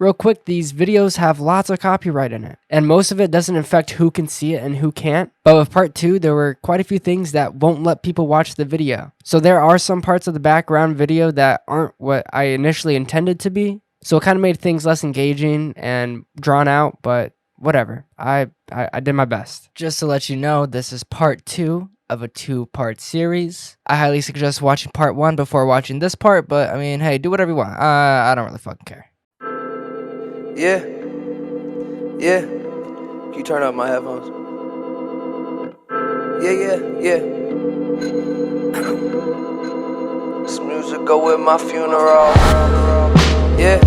Real quick, these videos have lots of copyright in it, and most of it doesn't affect who can see it and who can't. But with part 2, there were quite a few things that won't let people watch the video. So there are some parts of the background video that aren't what I initially intended to be. So it kind of made things less engaging and drawn out, but whatever. I did my best. Just to let you know, this is part 2 of a 2-part series. I highly suggest watching part 1 before watching this part, but I mean, hey, do whatever you want. I don't really fucking care. Yeah. Can you turn up my headphones? Yeah. This music go with my funeral. Yeah.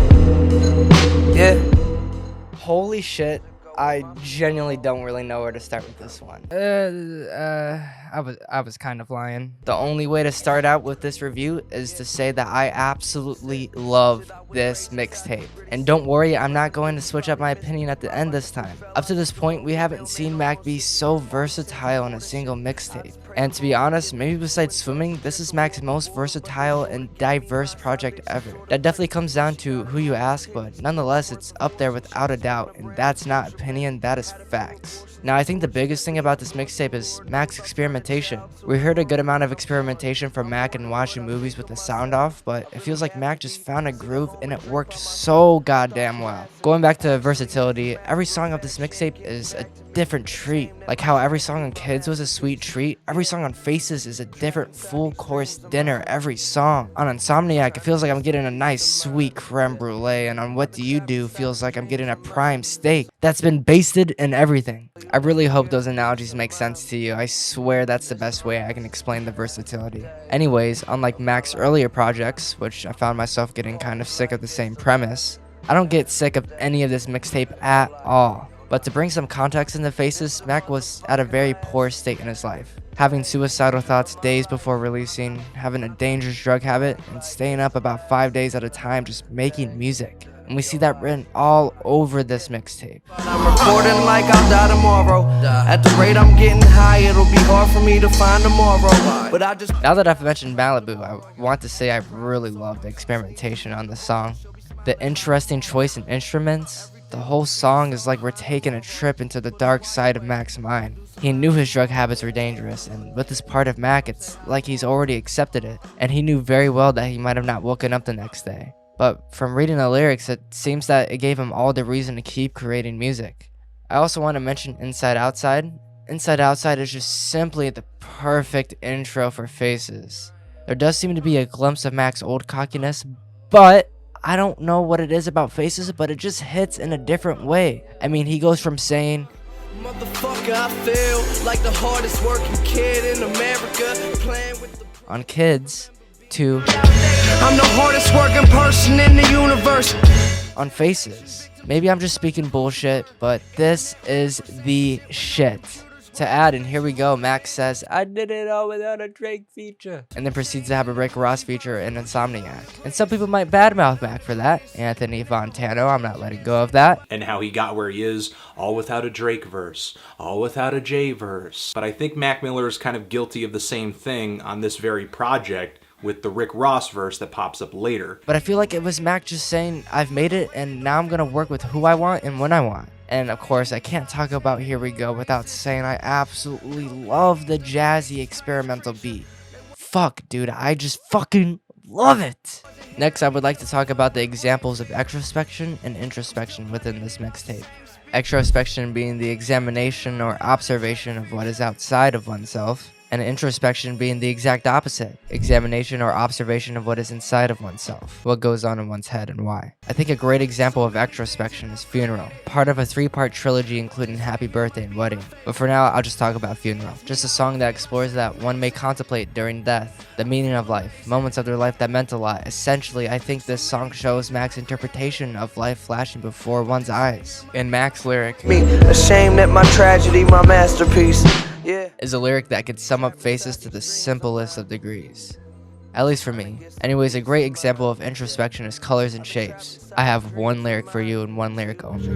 Holy shit. I genuinely don't really know where to start with this one. I was kind of lying. The only way to start out with this review is to say that I absolutely love this mixtape. And don't worry, I'm not going to switch up my opinion at the end this time. Up to this point, we haven't seen Mac be so versatile on a single mixtape. And to be honest, maybe besides swimming, this is Mac's most versatile and diverse project ever. That definitely comes down to who you ask, but nonetheless, it's up there without a doubt, and that's not opinion, that is facts. Now, I think the biggest thing about this mixtape is Mac's experimentation. We heard a good amount of experimentation from Mac in watching movies with the sound off, but it feels like Mac just found a groove and it worked so goddamn well. Going back to versatility, every song of this mixtape is a different treat. Like how every song on Kids was a sweet treat, every song on Faces is a different full course dinner every song. On Insomniac, it feels like I'm getting a nice sweet creme brulee, and on What Do You Do feels like I'm getting a prime steak that's been basted in everything. I really hope those analogies make sense to you. I swear that's the best way I can explain the versatility. Anyways, unlike Mac's earlier projects, which I found myself getting kind of sick of the same premise, I don't get sick of any of this mixtape at all. But to bring some context into Faces, Mac was at a very poor state in his life. Having suicidal thoughts days before releasing, having a dangerous drug habit, and staying up about 5 days at a time just making music. And we see that written all over this mixtape. I'm recording like I'll die tomorrow. At the rate I'm getting high, it'll be hard for me to find tomorrow. But I just... Now that I've mentioned Malibu, I want to say I really love the experimentation on this song. The interesting choice in instruments. The whole song is like we're taking a trip into the dark side of Mac's mind. He knew his drug habits were dangerous, and with this part of Mac, it's like he's already accepted it, and he knew very well that he might have not woken up the next day. But from reading the lyrics, it seems that it gave him all the reason to keep creating music. I also want to mention Inside Outside. Inside Outside is just simply the perfect intro for Faces. There does seem to be a glimpse of Mac's old cockiness, but I don't know what it is about Faces, but it just hits in a different way. I mean, he goes from saying, Motherfucker, I feel like the hardest working kid in America playing with the... on Kids, to I'm the hardest working person in the universe on Faces. Maybe I'm just speaking bullshit, but this is the shit. To add, and here we go, Mac says, I did it all without a Drake feature. And then proceeds to have a Rick Ross feature in Insomniac. And some people might badmouth Mac for that. Anthony Fontano, I'm not letting go of that. And how he got where he is, all without a Drake verse, all without a Jay verse. But I think Mac Miller is kind of guilty of the same thing on this very project with the Rick Ross verse that pops up later. But I feel like it was Mac just saying, I've made it, and now I'm gonna work with who I want and when I want. And of course, I can't talk about Here We Go without saying I absolutely love the jazzy experimental beat. Fuck, dude, I just fucking love it! Next, I would like to talk about the examples of extrospection and introspection within this mixtape. Extrospection being the examination or observation of what is outside of oneself, and introspection being the exact opposite, examination or observation of what is inside of oneself, what goes on in one's head and why. I think a great example of extrospection is Funeral, part of a 3-part trilogy including Happy Birthday and Wedding. But for now, I'll just talk about Funeral, just a song that explores that one may contemplate during death, the meaning of life, moments of their life that meant a lot. Essentially, I think this song shows Mac's interpretation of life flashing before one's eyes. In Mac's lyric, me ashamed that my tragedy, my masterpiece. Yeah. Is a lyric that could sum up Faces to the simplest of degrees. At least for me. Anyways, a great example of introspection is Colors and Shapes. I have one lyric for you and one lyric only.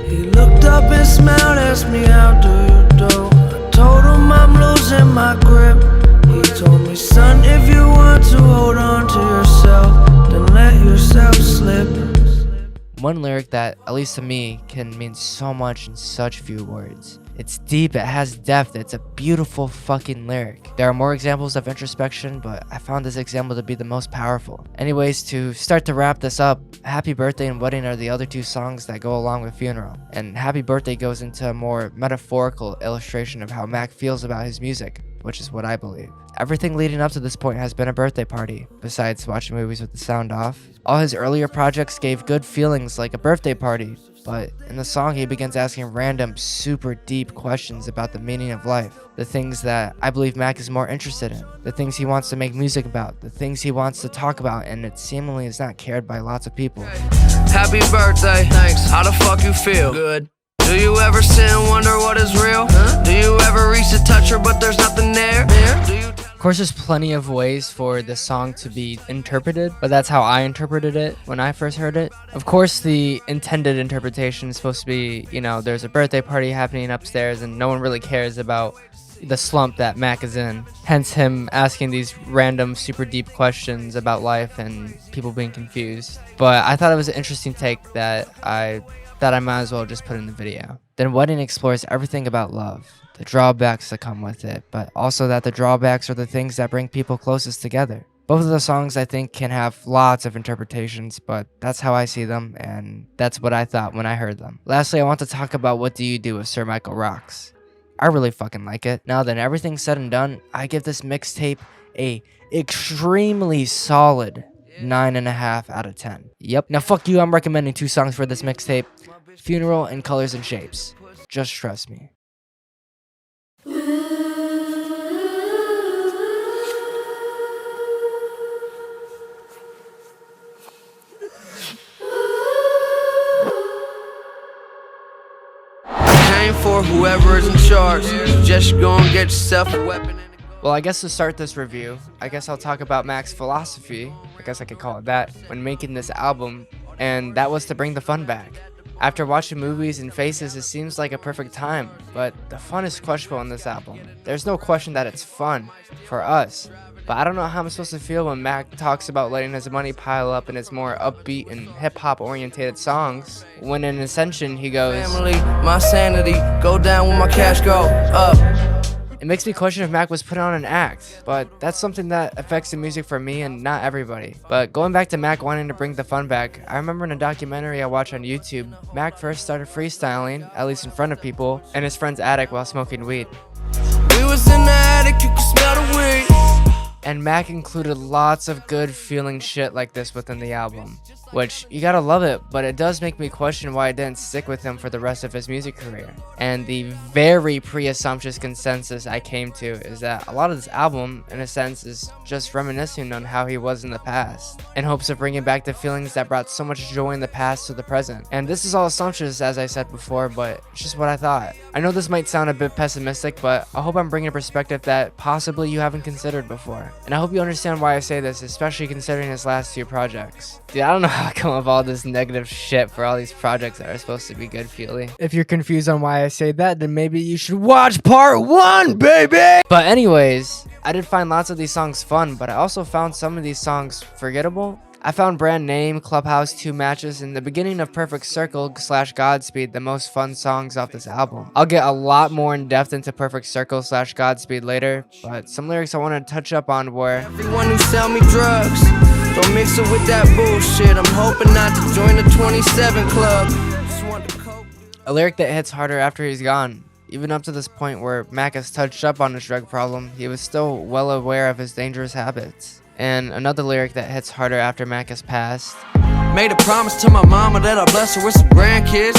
He looked up and smiled, asked me how do you do. I told him I'm losing my grip. He told me, son, if you want to hold on to yourself, then let yourself slip. One lyric that, at least to me, can mean so much in such few words. It's deep, it has depth, it's a beautiful fucking lyric. There are more examples of introspection, but I found this example to be the most powerful. Anyways, to start to wrap this up, Happy Birthday and Wedding are the other two songs that go along with Funeral. And Happy Birthday goes into a more metaphorical illustration of how Mac feels about his music, which is what I believe. Everything leading up to this point has been a birthday party, besides watching movies with the sound off. All his earlier projects gave good feelings like a birthday party, but in the song he begins asking random, super deep questions about the meaning of life. The things that I believe Mac is more interested in. The things he wants to make music about. The things he wants to talk about, and it seemingly is not cared by lots of people. Happy birthday, thanks. How the fuck you feel? Good. Do you ever sit and wonder what is real? Do you ever reach to touch her but there's nothing there? Of course, there's plenty of ways for the song to be interpreted, but that's how I interpreted it when I first heard it. Of course, the intended interpretation is supposed to be, you know, there's a birthday party happening upstairs and no one really cares about the slump that Mac is in. Hence him asking these random, super deep questions about life and people being confused. But I thought it was an interesting take that I might as well just put in the video. Then Wedding explores everything about love, the drawbacks that come with it, but also that the drawbacks are the things that bring people closest together. Both of the songs I think can have lots of interpretations, but that's how I see them, and that's what I thought when I heard them. Lastly, I want to talk about What Do You Do with Sir Michael Rocks. I really fucking like it. Now that everything's said and done, I give this mixtape a extremely solid 9.5 out of 10. Yep. Now fuck you, I'm recommending 2 songs for this mixtape. Funeral and Colors and Shapes. Just trust me. Came for whoever is in charge. Just go and get yourself a weapon. Well, I guess to start this review, I guess I'll talk about Mac's philosophy, I guess I could call it that, when making this album, and that was to bring the fun back. After watching movies and faces, it seems like a perfect time, but the fun is questionable on this album. There's no question that it's fun, for us, but I don't know how I'm supposed to feel when Mac talks about letting his money pile up in his more upbeat and hip-hop orientated songs, when in Ascension he goes, Family, my sanity, go down when my cash go up. It makes me question if Mac was putting on an act, but that's something that affects the music for me and not everybody. But going back to Mac wanting to bring the fun back, I remember in a documentary I watched on YouTube, Mac first started freestyling, at least in front of people, in his friend's attic while smoking weed. We was in the attic, you could smell the weed. And Mac included lots of good feeling shit like this within the album, which you gotta love it, but it does make me question why it didn't stick with him for the rest of his music career. And the very presumptuous consensus I came to is that a lot of this album, in a sense, is just reminiscing on how he was in the past, in hopes of bringing back the feelings that brought so much joy in the past to the present. And this is all assumptions, as I said before, but it's just what I thought. I know this might sound a bit pessimistic, but I hope I'm bringing a perspective that possibly you haven't considered before. And I hope you understand why I say this, especially considering his last 2 projects. Dude, I don't know how I come up with all this negative shit for all these projects that are supposed to be good feeling. If you're confused on why I say that, then maybe you should watch part 1, baby! But anyways, I did find lots of these songs fun, but I also found some of these songs forgettable. I found Brand Name, Clubhouse, 2 Matches, and the beginning of Perfect Circle / Godspeed the most fun songs off this album. I'll get a lot more in depth into Perfect Circle / Godspeed later, but some lyrics I want to touch up on were, Everyone who sell me drugs, don't mix it with that bullshit. I'm hoping not to join the 27 club. Just want to cope. a lyric that hits harder after he's gone. Even up to this point where Mac has touched up on his drug problem, he was still well aware of his dangerous habits. And another lyric that hits harder after Mac has passed. Made a promise to my mama that I'll bless her with some grandkids.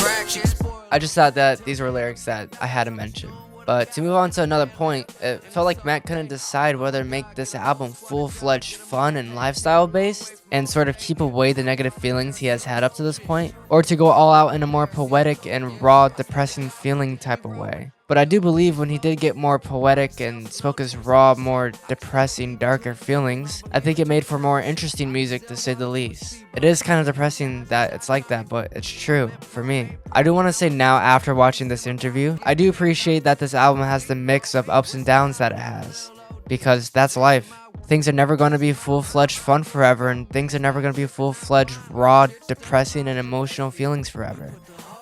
I just thought that these were lyrics that I had to mention. But to move on to another point, it felt like Mac couldn't decide whether to make this album full-fledged fun and lifestyle based and sort of keep away the negative feelings he has had up to this point, or to go all out in a more poetic and raw, depressing feeling type of way. But I do believe when he did get more poetic and spoke his raw, more depressing, darker feelings, I think it made for more interesting music, to say the least. It is kind of depressing that it's like that, but it's true for me. I do want to say now, after watching this interview, I do appreciate that this album has the mix of ups and downs that it has, because that's life. things are never going to be full-fledged fun forever, and things are never going to be full-fledged raw, depressing, and emotional feelings forever.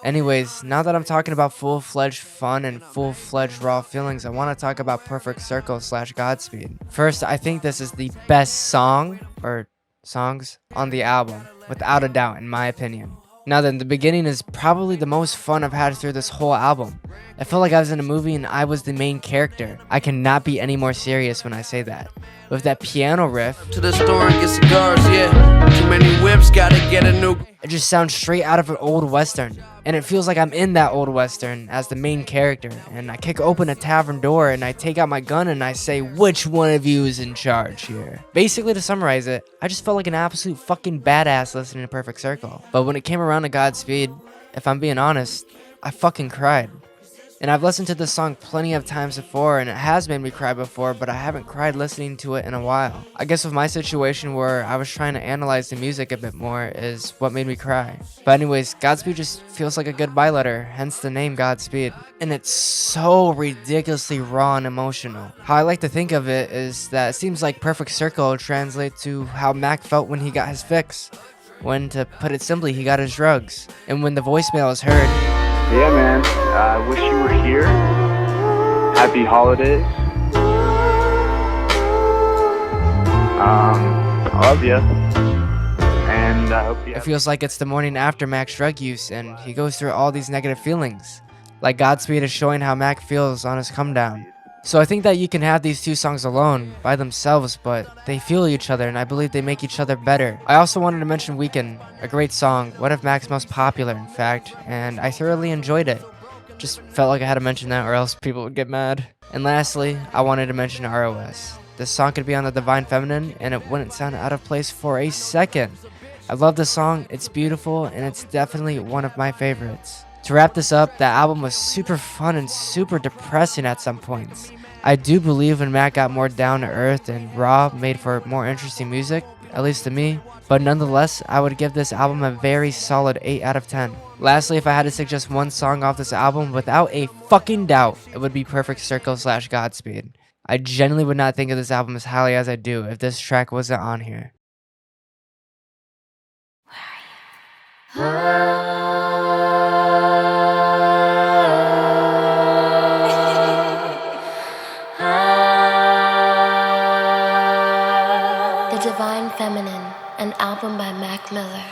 Anyways, now that I'm talking about full-fledged fun and full-fledged raw feelings, I want to talk about Perfect Circle / Godspeed. First, I think this is the best song, or songs, on the album, without a doubt, in my opinion. Now then, the beginning is probably the most fun I've had through this whole album. I felt like I was in a movie and I was the main character. I cannot be any more serious when I say that. With that piano riff, To the store and get cigars, yeah. Too many whips, gotta get a new. it just sounds straight out of an old western. And it feels like I'm in that old western as the main character. And I kick open a tavern door and I take out my gun and I say, which one of you is in charge here? Basically, to summarize it, I just felt like an absolute fucking badass listening to Perfect Circle. But when it came around to Godspeed, if I'm being honest, I fucking cried. And I've listened to this song plenty of times before, and it has made me cry before, but I haven't cried listening to it in a while. I guess with my situation where I was trying to analyze the music a bit more is what made me cry. But anyways, Godspeed just feels like a goodbye letter, hence the name Godspeed. And it's so ridiculously raw and emotional. How I like to think of it is that it seems like Perfect Circle translates to how Mac felt when he got his fix. When, to put it simply, he got his drugs. And when the voicemail is heard, Yeah, man. I wish you were here. Happy holidays. I love you. And I hope you it have feels like it's the morning after Mac's drug use, and he goes through all these negative feelings. Like Godspeed is showing how Mac feels on his come down. So I think that you can have these two songs alone, by themselves, but they fuel each other, and I believe they make each other better. I also wanted to mention Weekend, a great song, one of Mac's most popular, in fact, and I thoroughly enjoyed it. Just felt like I had to mention that or else people would get mad. And lastly, I wanted to mention ROS. This song could be on the Devine Feminine, and it wouldn't sound out of place for a second. I love the song, it's beautiful, and it's definitely one of my favorites. To wrap this up, that album was super fun and super depressing at some points. I do believe when Mac got more down to earth and raw made for more interesting music, at least to me, but nonetheless, I would give this album a very solid 8 out of 10. Lastly, if I had to suggest one song off this album without a fucking doubt, it would be Perfect Circle / Godspeed. I genuinely would not think of this album as highly as I do if this track wasn't on here. The Devine Feminine, an album by Mac Miller.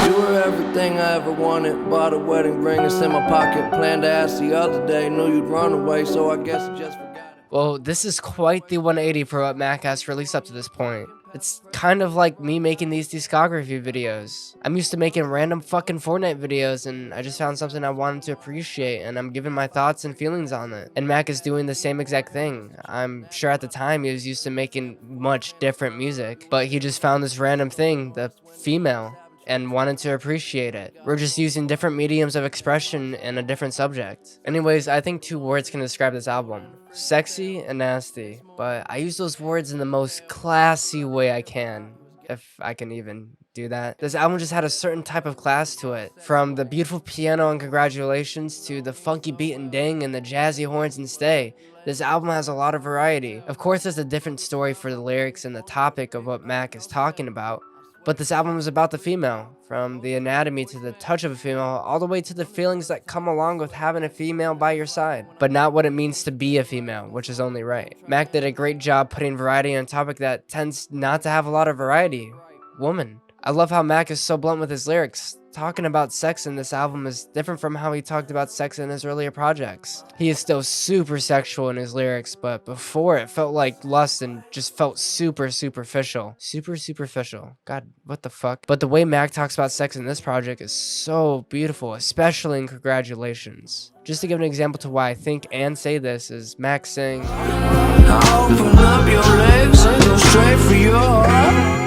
You were everything I ever wanted. Bought a wedding ring, it's in my pocket. Planned to ask the other day, knew you'd run away, so I guess I just forgot it. Well, this is quite the 180 for what Mac has released up to this point. It's kind of like me making these discography videos. I'm used to making random fucking Fortnite videos, and I just found something I wanted to appreciate, and I'm giving my thoughts and feelings on it. And Mac is doing the same exact thing. I'm sure at the time he was used to making much different music, but he just found this random thing, the female, and wanted to appreciate it. We're just using different mediums of expression in a different subject. Anyways, I think 2 words can describe this album. Sexy and nasty. But I use those words in the most classy way I can, if I can even do that. This album just had a certain type of class to it. From the beautiful piano and congratulations to the funky beat and ding and the jazzy horns and stay. This album has a lot of variety. Of course, there's a different story for the lyrics and the topic of what Mac is talking about. But this album is about the female, from the anatomy to the touch of a female, all the way to the feelings that come along with having a female by your side. But not what it means to be a female, which is only right. Mac did a great job putting variety on a topic that tends not to have a lot of variety. Woman. I love how Mac is so blunt with his lyrics. Talking about sex in this album is different from how he talked about sex in his earlier projects. He is still super sexual in his lyrics, but before it felt like lust and just felt super superficial. Super superficial. God, what the fuck? But the way Mac talks about sex in this project is so beautiful, especially in Congratulations. Just to give an example to why I think and say this is Mac saying, Open up your legs and go straight for your heart.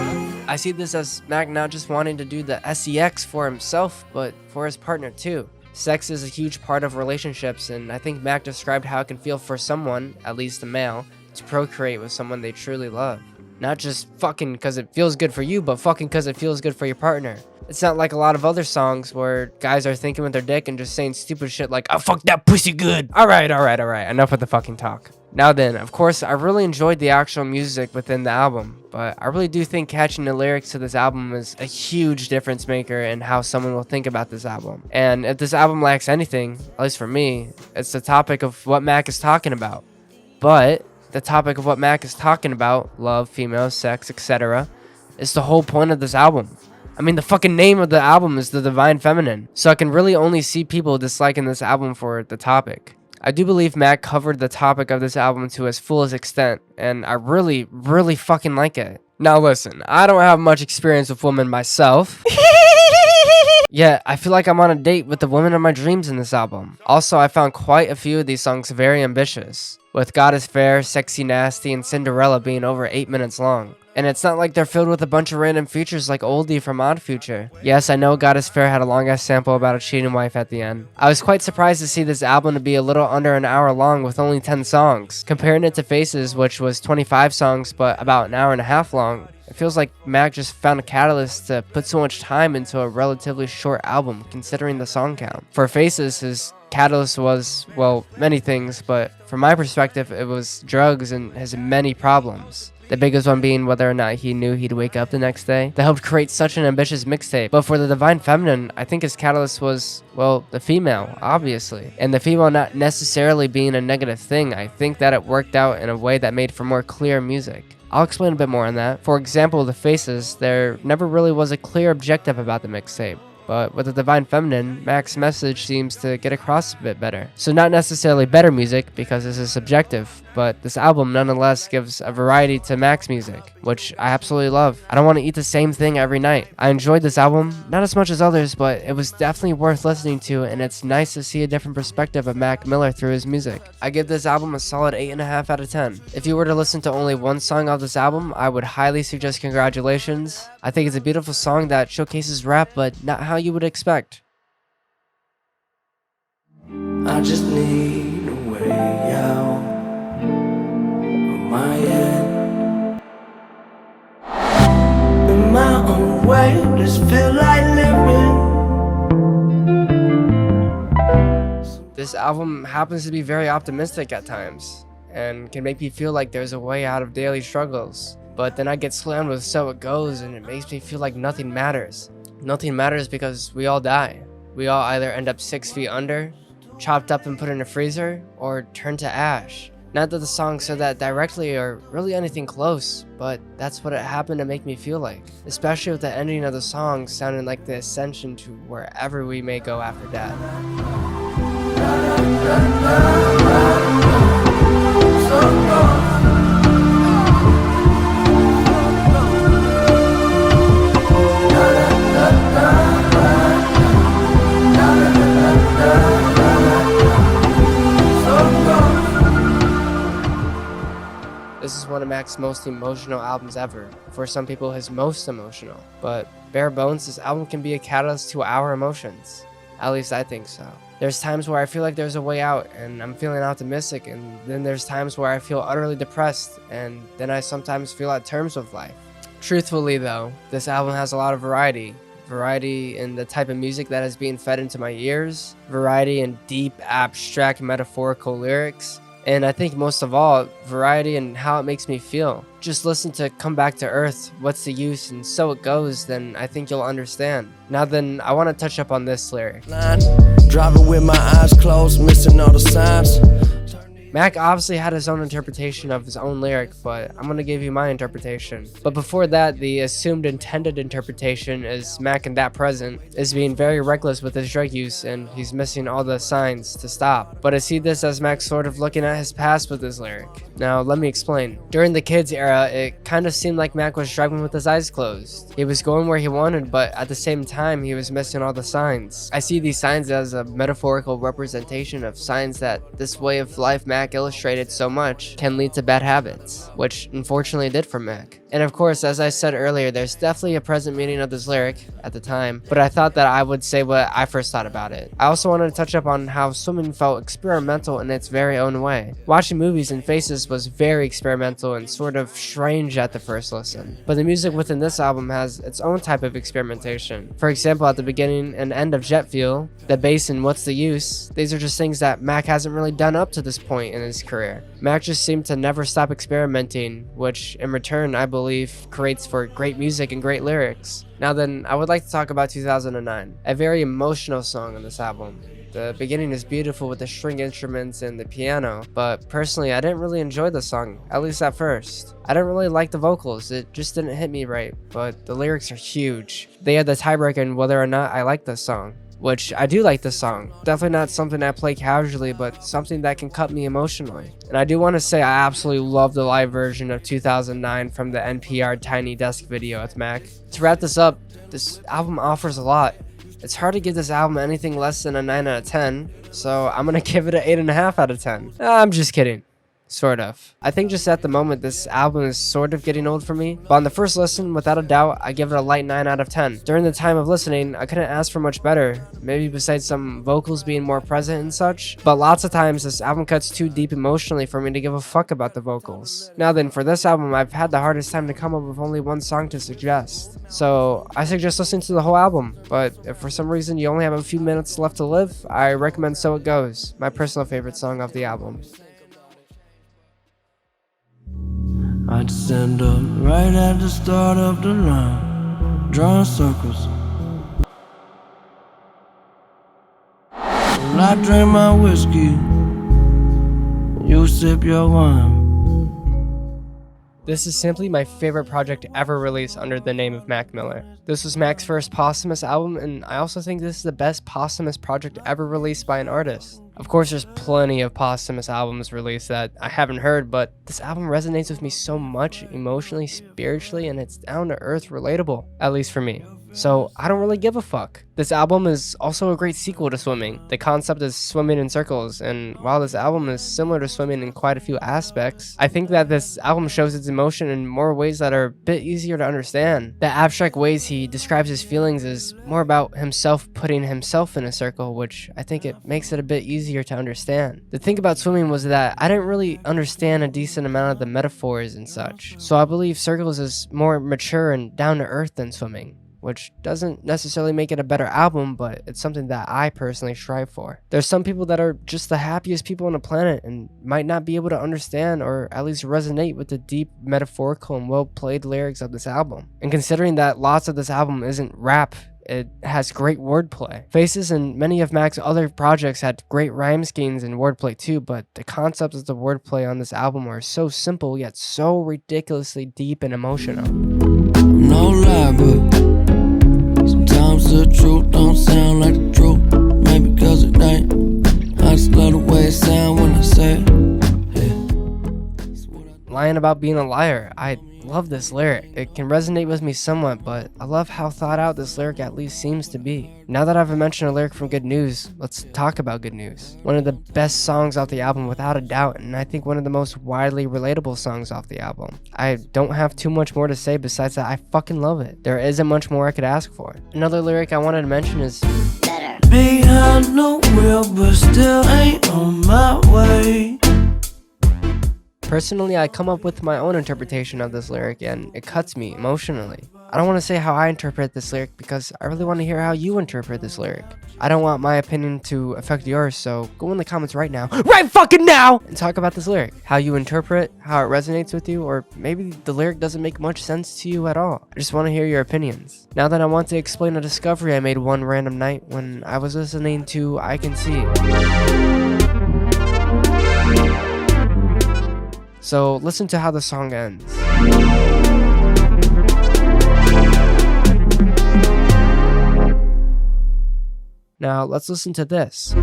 I see this as Mac not just wanting to do the sex for himself, but for his partner too. Sex is a huge part of relationships, and I think Mac described how it can feel for someone, at least a male, to procreate with someone they truly love. Not just fucking because it feels good for you, but fucking because it feels good for your partner. It's not like a lot of other songs where guys are thinking with their dick and just saying stupid shit like, "I fuck that pussy good." Alright, enough with the fucking talk. Now then, of course, I really enjoyed the actual music within the album, but I really do think catching the lyrics to this album is a huge difference maker in how someone will think about this album. And if this album lacks anything, at least for me, it's the topic of what Mac is talking about. But the topic of what Mac is talking about, love, females, sex, etc., is the whole point of this album. I mean, the fucking name of the album is The Devine Feminine, so I can really only see people disliking this album for the topic. I do believe Mac covered the topic of this album to its fullest extent, and I really, really fucking like it. Now listen, I don't have much experience with women myself. Yet, I feel like I'm on a date with the woman of my dreams in this album. Also, I found quite a few of these songs very ambitious, with God is Fair, Sexy Nasty, and Cinderella being over 8 minutes long. And it's not like they're filled with a bunch of random features like Oldie from Odd Future. Yes, I know God is Fair had a long-ass sample about a cheating wife at the end. I was quite surprised to see this album to be a little under an hour long with only 10 songs. Comparing it to Faces, which was 25 songs but about an hour and a half long, it feels like Mac just found a catalyst to put so much time into a relatively short album considering the song count. For Faces, his catalyst was, well, many things, but from my perspective, it was drugs and his many problems. The biggest one being whether or not he knew he'd wake up the next day. That helped create such an ambitious mixtape. But for the Devine Feminine, I think his catalyst was, well, the female, obviously. And the female not necessarily being a negative thing, I think that it worked out in a way that made for more clear music. I'll explain a bit more on that. For example, the Faces, there never really was a clear objective about the mixtape. But with the Devine Feminine, Mac's message seems to get across a bit better. So not necessarily better music, because this is subjective, but this album nonetheless gives a variety to Mac's music, which I absolutely love. I don't want to eat the same thing every night. I enjoyed this album, not as much as others, but it was definitely worth listening to, and it's nice to see a different perspective of Mac Miller through his music. I give this album a solid 8.5 out of 10. If you were to listen to only one song of this album, I would highly suggest Congratulations. I think it's a beautiful song that showcases rap, but not how you would expect. I just need a way out of my head. In my own way, just feel like living. This album happens to be very optimistic at times, and can make me feel like there's a way out of daily struggles. But then I get slammed with So It Goes, and it makes me feel like nothing matters. Nothing matters because we all die. We all either end up 6 feet under, chopped up and put in a freezer, or turn to ash. Not that the song said that directly or really anything close, but that's what it happened to make me feel like. Especially with the ending of the song sounding like the ascension to wherever we may go after death. This is one of Mac's most emotional albums ever. For some people, his most emotional. But bare bones, this album can be a catalyst to our emotions. At least I think so. There's times where I feel like there's a way out and I'm feeling optimistic, and then there's times where I feel utterly depressed, and then I sometimes feel at terms with life. Truthfully though, this album has a lot of variety. Variety in the type of music that is being fed into my ears, variety in deep, abstract, metaphorical lyrics, and I think most of all, variety in how it makes me feel. Just listen to Come Back to Earth, What's the Use, and So It Goes, then I think you'll understand. Now then, I want to touch up on this lyric. Driving with my eyes closed, missing all the signs. Mac obviously had his own interpretation of his own lyric, but I'm gonna give you my interpretation. But before that, the assumed intended interpretation is Mac in that present is being very reckless with his drug use, and he's missing all the signs to stop. But I see this as Mac sort of looking at his past with his lyric. Now, let me explain. During the Kids era, it kind of seemed like Mac was driving with his eyes closed. He was going where he wanted, but at the same time, he was missing all the signs. I see these signs as a metaphorical representation of signs that this way of life Mac Mac illustrated so much can lead to bad habits, which unfortunately did for Mac. And of course, as I said earlier, there's definitely a present meaning of this lyric at the time, but I thought that I would say what I first thought about it. I also wanted to touch up on how swimming felt experimental in its very own way. Watching movies and Faces was very experimental and sort of strange at the first listen, but the music within this album has its own type of experimentation. For example, at the beginning and end of Jet Fuel, the bass and What's the Use, these are just things that Mac hasn't really done up to this point in his career. Mac just seemed to never stop experimenting, which in return I believe creates for great music and great lyrics. Now then, I would like to talk about 2009, a very emotional song on this album. The beginning is beautiful with the string instruments and the piano, but personally I didn't really enjoy the song, at least at first. I didn't really like the vocals, it just didn't hit me right, but the lyrics are huge. They had the tiebreaker in whether or not I like this song. Which I do like this song. Definitely not something I play casually, but something that can cut me emotionally. And I do want to say I absolutely love the live version of 2009 from the NPR Tiny Desk video with Mac. To wrap this up, this album offers a lot. It's hard to give this album anything less than a 9 out of 10, so I'm gonna give it an 8.5 out of 10. I'm just kidding. Sort of. I think just at the moment this album is sort of getting old for me, but on the first listen, without a doubt, I give it a light 9 out of 10. During the time of listening, I couldn't ask for much better, maybe besides some vocals being more present and such, but lots of times this album cuts too deep emotionally for me to give a fuck about the vocals. Now then, for this album, I've had the hardest time to come up with only one song to suggest, so I suggest listening to the whole album, but if for some reason you only have a few minutes left to live, I recommend So It Goes, my personal favorite song of the album. I'd stand up right at the start of the line, drawing circles. Well, I drink my whiskey, you sip your wine. This is simply my favorite project ever released under the name of Mac Miller. This was Mac's first posthumous album, and I also think this is the best posthumous project ever released by an artist. Of course, there's plenty of posthumous albums released that I haven't heard, but this album resonates with me so much emotionally, spiritually, and it's down to earth relatable, at least for me. So I don't really give a fuck. This album is also a great sequel to Swimming. The concept is swimming in circles, and while this album is similar to Swimming in quite a few aspects, I think that this album shows its emotion in more ways that are a bit easier to understand. The abstract ways he describes his feelings is more about himself putting himself in a circle, which I think it makes it a bit easier to understand. The thing about Swimming was that I didn't really understand a decent amount of the metaphors and such, so I believe Circles is more mature and down to earth than Swimming, which doesn't necessarily make it a better album, but it's something that I personally strive for. There's some people that are just the happiest people on the planet and might not be able to understand or at least resonate with the deep, metaphorical, and well-played lyrics of this album. And considering that lots of this album isn't rap, it has great wordplay. Faces and many of Mac's other projects had great rhyme schemes and wordplay too, but the concepts of the wordplay on this album are so simple yet so ridiculously deep and emotional. No lie, but sometimes the truth don't sound like the truth. Maybe cause it ain't. I just love the way it sound when I say it. Lying about being a liar. I love this lyric. It can resonate with me somewhat, but I love how thought out this lyric at least seems to be. Now that I've mentioned a lyric from Good News, let's talk about Good News. One of the best songs off the album without a doubt, and I think one of the most widely relatable songs off the album. I don't have too much more to say besides that I fucking love it. There isn't much more I could ask for. Another lyric I wanted to mention is behind the wheel, but still ain't on my way. Personally, I come up with my own interpretation of this lyric, and it cuts me emotionally. I don't want to say how I interpret this lyric because I really want to hear how you interpret this lyric. I don't want my opinion to affect yours, so go in the comments right now, right fucking now, and talk about this lyric. How you interpret, how it resonates with you, or maybe the lyric doesn't make much sense to you at all. I just want to hear your opinions. Now that I want to explain a discovery I made one random night when I was listening to I Can See. So listen to how the song ends. Now let's listen to this.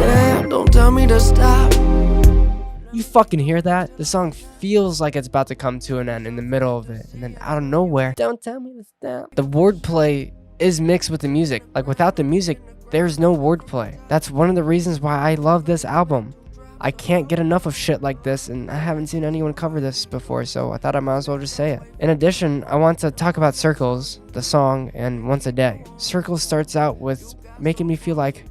Yeah, don't tell me to stop. You fucking hear that? The song feels like it's about to come to an end in the middle of it, and then out of nowhere, don't tell me to stop. The wordplay is mixed with the music. Like, without the music, there's no wordplay. That's one of the reasons why I love this album. I can't get enough of shit like this, and I haven't seen anyone cover this before, so I thought I might as well just say it. In addition, I want to talk about Circles, the song, and Once a Day. Circles starts out with making me feel like,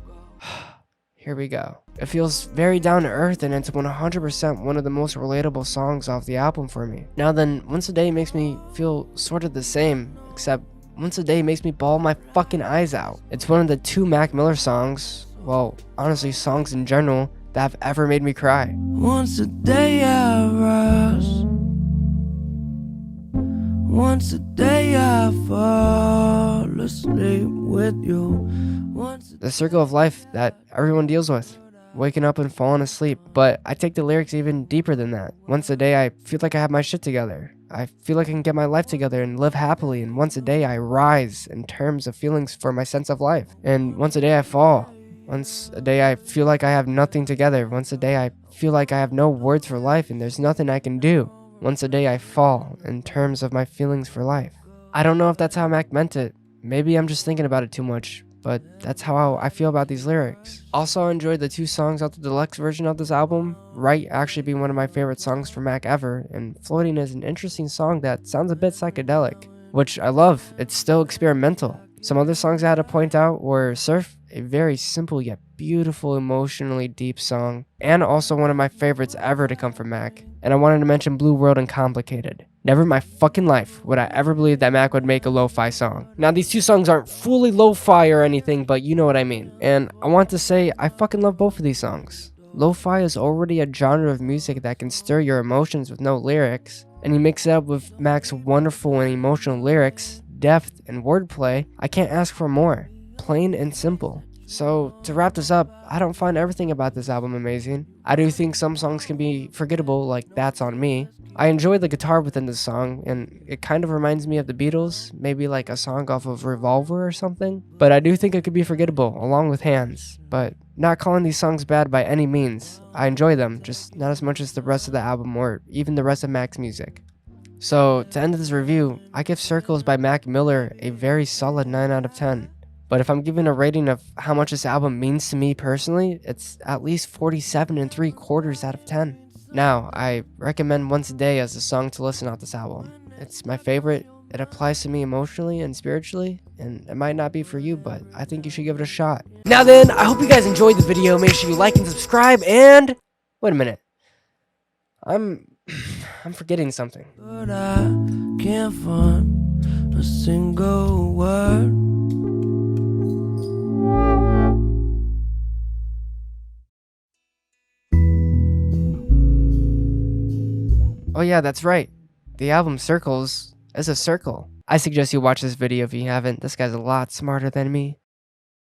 here we go. It feels very down to earth, and it's 100% one of the most relatable songs off the album for me. Now then, Once a Day makes me feel sort of the same, except Once a Day makes me bawl my fucking eyes out. It's one of the 2 Mac Miller songs, well, honestly, songs in general, that have ever made me cry. Once a day I rise, once a day I fall asleep with you. The circle of life that everyone deals with, waking up and falling asleep. But I take the lyrics even deeper than that. Once a day I feel like I have my shit together. I feel like I can get my life together and live happily, and once a day I rise in terms of feelings for my sense of life. And once a day I fall. Once a day I feel like I have nothing together. Once a day I feel like I have no words for life and there's nothing I can do. Once a day I fall in terms of my feelings for life. I don't know if that's how Mac meant it. Maybe I'm just thinking about it too much, but that's how I feel about these lyrics. Also, I enjoyed the 2 songs off the deluxe version of this album. Right actually being one of my favorite songs from Mac ever, and Floating is an interesting song that sounds a bit psychedelic, which I love. It's still experimental. Some other songs I had to point out were Surf, a very simple yet beautiful, emotionally deep song, and also one of my favorites ever to come from Mac. And I wanted to mention Blue World and Complicated. Never in my fucking life would I ever believe that Mac would make a lo-fi song. Now, these 2 songs aren't fully lo-fi or anything, but you know what I mean. And I want to say I fucking love both of these songs. Lo-fi is already a genre of music that can stir your emotions with no lyrics, and you mix it up with Mac's wonderful and emotional lyrics, depth, and wordplay. I can't ask for more. Plain and simple. So, to wrap this up, I don't find everything about this album amazing. I do think some songs can be forgettable, like That's On Me. I enjoy the guitar within this song, and it kind of reminds me of the Beatles, maybe like a song off of Revolver or something. But I do think it could be forgettable, along with Hands. But not calling these songs bad by any means. I enjoy them, just not as much as the rest of the album or even the rest of Mac's music. So, to end this review, I give Circles by Mac Miller a very solid 9 out of 10. But if I'm giving a rating of how much this album means to me personally, it's at least 47 3/4 out of 10. Now, I recommend Once a Day as a song to listen off this album. It's my favorite, it applies to me emotionally and spiritually, and it might not be for you, but I think you should give it a shot. Now then, I hope you guys enjoyed the video. Make sure you like and subscribe, and... wait a minute. I'm forgetting something. But I can't find a single word. Oh yeah, that's right. The album Circles is a circle. I suggest you watch this video if you haven't. This guy's a lot smarter than me.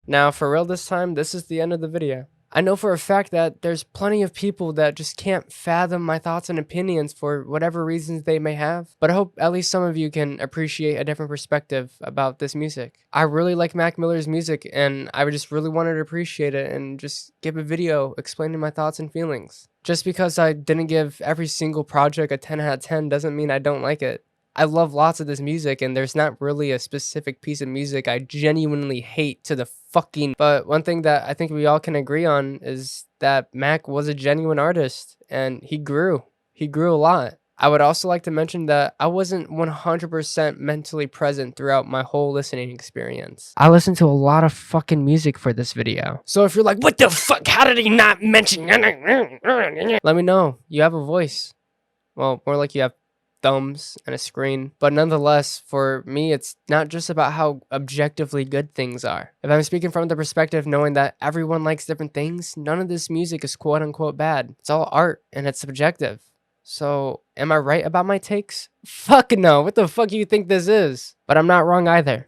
Now, for real this time, this is the end of the video. I know for a fact that there's plenty of people that just can't fathom my thoughts and opinions for whatever reasons they may have, but I hope at least some of you can appreciate a different perspective about this music. I really like Mac Miller's music, and I just really wanted to appreciate it and just give a video explaining my thoughts and feelings. Just because I didn't give every single project a 10 out of 10 doesn't mean I don't like it. I love lots of this music, and there's not really a specific piece of music I genuinely hate to the fucking... But one thing that I think we all can agree on is that Mac was a genuine artist, and he grew. He grew a lot. I would also like to mention that I wasn't 100% mentally present throughout my whole listening experience. I listened to a lot of fucking music for this video. So if you're like, what the fuck, how did he not mention... Let me know. You have a voice. Well, more like you have thumbs and a screen. But nonetheless, for me, it's not just about how objectively good things are. If I'm speaking from the perspective knowing that everyone likes different things, none of this music is quote unquote bad. It's all art and it's subjective. So, am I right about my takes? Fuck no, what the fuck do you think this is? But I'm not wrong either.